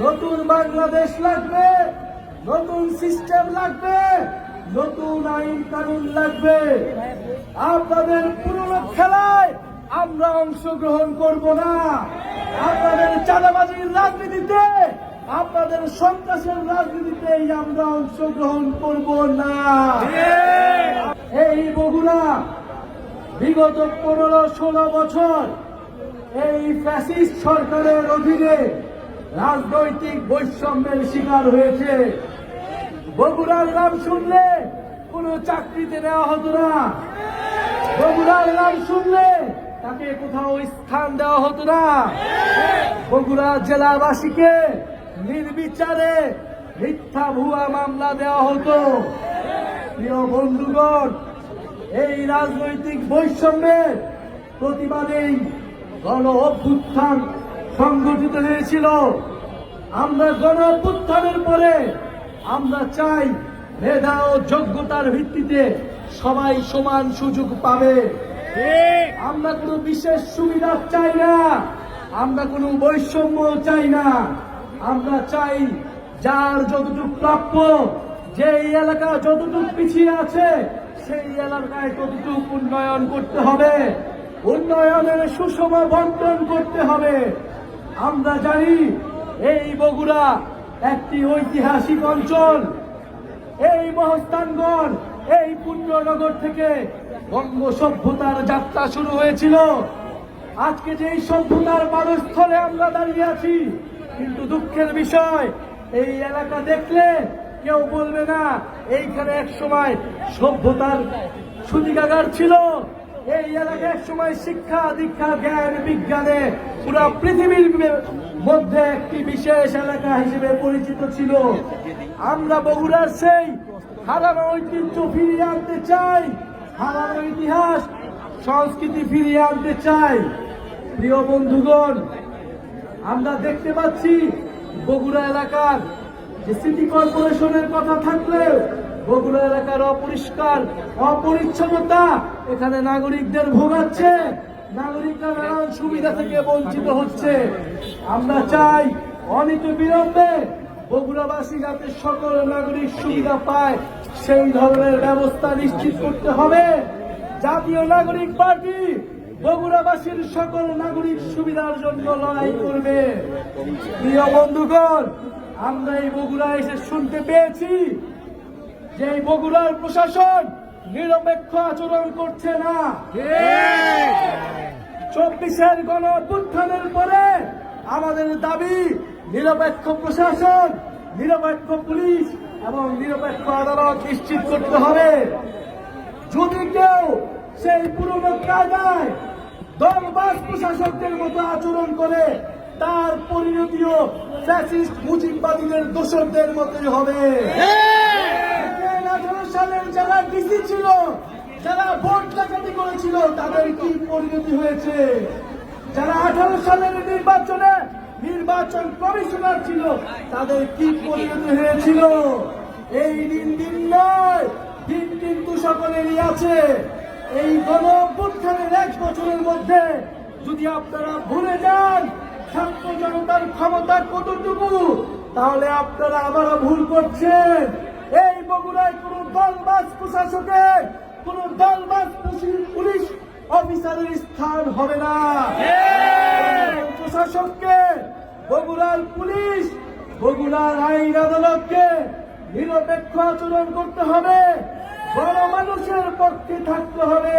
নতুন বাংলাদেশ লাগবে, নতুন সিস্টেম লাগবে, নতুন আইন কানুন লাগবে। আপনাদের পুরনো খেলায় আমরা অংশগ্রহণ করব না। আপনাদের চাঁদাবাজির রাজনীতিতে, আপনাদের সন্ত্রাসের রাজনীতিতে আমরা অংশগ্রহণ করব না। এই বগুড়া বিগত 15-16 বছর এই ফ্যাসিস্ট সরকারের অধীনে রাজনৈতিক বৈষম্যের শিকার হয়েছে। বগুড়ার নাম শুনলে কোনো চাকরিতে নেওয়া হতো না। বগুড়ার নাম শুনলে তাকে কোথাও স্থান দেওয়া হতো না। বগুড়া জেলাবাসীকে নির্বিচারে মিথ্যা ভুয়া মামলা দেওয়া হতো। প্রিয় বন্ধুগণ, এই রাজনৈতিক বৈষম্যের প্রতিবাদেই গণ অভ্যুত্থান সংগঠিত হয়েছিল। আমরা গণ অভ্যুত্থানের পরে আমরা চাই মেধা ও যোগ্যতার ভিত্তিতে সবাই সমান সুযোগ পাবে। আমরা কোনো বিশেষ সুবিধা চাই না, আমরা কোনো বৈষম্য চাই না। আমরা চাই যার যতটুকু প্রাপ্য, যেই এলাকা যতটুকু পিছিয়ে আছে সেই এলাকায় ততটুকু উন্নয়ন করতে হবে, উন্নয়নের সুষম বন্টন করতে হবে। আমরা জানি এই বগুড়া একটি ঐতিহাসিক অঞ্চল। এই মহস্থানগড়, এই পুণ্যনগর থেকে বঙ্গ সভ্যতার যাত্রা শুরু হয়েছিল। আজকে যে সভ্যতার পাদস্থলে আমরা দাঁড়িয়ে আছি, কিন্তু দুঃখের বিষয় এই এলাকা দেখলে কেউ বলবে না এইখানে এক সময় সভ্যতার সূতিকাগার ছিল। এই এলাকা এক সময় শিক্ষা দীক্ষা জ্ঞান বিজ্ঞানে পুরা পৃথিবীর মধ্যে একটি বিশেষ এলাকা হিসেবে পরিচিত ছিল। আমরা বগুড়ার সেই হারানো ঐতিহ্য ফিরিয়ে আনতে চাই, হারানো ইতিহাস সংস্কৃতি ফিরিয়ে আনতে চাই। প্রিয় বন্ধুগণ, আমরা দেখতে পাচ্ছি বগুড়া এলাকার যে সিটি কর্পোরেশনের কথা থাকলেও বগুড়া এলাকার অপরিষ্কার অপরিচ্ছন্নতা এখানে নাগরিকদের ভোগাচ্ছে। নাগরিকরা নানান সুবিধা থেকে বঞ্চিত হচ্ছে। আমরা চাই অনতিবিলম্বে বগুড়াবাসী যাতে সকল নাগরিক সুবিধা পায় সেই ধরনের ব্যবস্থা নিশ্চিত করতে হবে। জাতীয় নাগরিক পার্টি বগুড়াবাসীর সকল নাগরিক সুবিধার জন্য লড়াই করবে। প্রিয় বন্ধুগণ, আমরা এই বগুড়ায় এসে শুনতে পেয়েছি যে এই বগুড়ার প্রশাসন নিরপেক্ষ আচরণ করছে না। 24-এর গণ অভ্যুত্থানের পরে আমাদের দাবি নিরপেক্ষ প্রশাসন, নিরপেক্ষ পুলিশ এবং নিরপেক্ষ আদালত নিশ্চিত করতে হবে। যদি কেউ সেই পুরনো কায়দায় দলবাজ প্রশাসকদের মতো আচরণ করে, তার পরিণতিও ফ্যাসিস্ট মুজিববাদীদের দোসরদের মতোই হবে। 2018 সালের যারা ডিসি ছিল, যারা ভোট ডাকাতি করেছিল, তাদের কি পরিণতি হয়েছে? যারা 18 সালের নির্বাচনে নির্বাচন কমিশনার ছিল, তাদের কি পরিণতি হয়েছিল? এই দিন নয়, দিন কিন্তু সকলেরই আছে। এই গণ অভ্যুত্থানের 1 বছরের মধ্যে যদি আপনারা ভুলে যান ছাত্র জনতার ক্ষমতা কতটুকু, তাহলে আপনারা আবারও ভুল করছেন। এই বগুড়ায় কোন দলবাজ প্রশাসকের, কোন দলবাজ পুলিশ অফিসারের স্থান হবে না। প্রশাসককে, বগুড়ার পুলিশ, বগুড়ার আইন আদালতকে নিরপেক্ষ আচরণ করতে হবে। বড় মানুষের পক্ষে থাকতে হবে,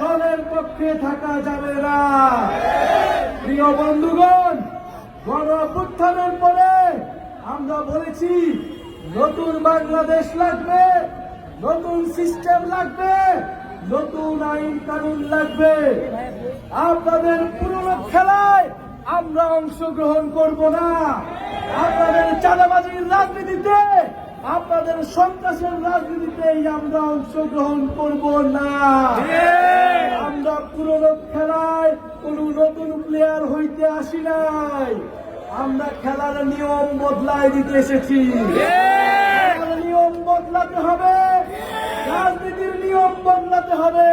দলের পক্ষে থাকা যাবে না। প্রিয় বন্ধুগণ, গণ অভ্যুত্থানের পরে আমরা বলেছি নতুন বাংলাদেশ লাগবে, নতুন সিস্টেম লাগবে, নতুন আইন কানুন লাগবে। আপনাদের পুরনো খেলায় আমরা অংশগ্রহণ করব না। আপনাদের চাঁদাবাজির রাজনীতিতে, আপনাদের সন্ত্রাসের রাজনীতিতেই আমরা অংশগ্রহণ করব না। আমরা পুরনো খেলায় কোন নতুন প্লেয়ার হইতে আসি নাই। আমরা খেলার নিয়ম বদলায় দিতে এসেছি। নিয়ম বদলাতে হবে, রাজনীতির নিয়ম বদলাতে হবে।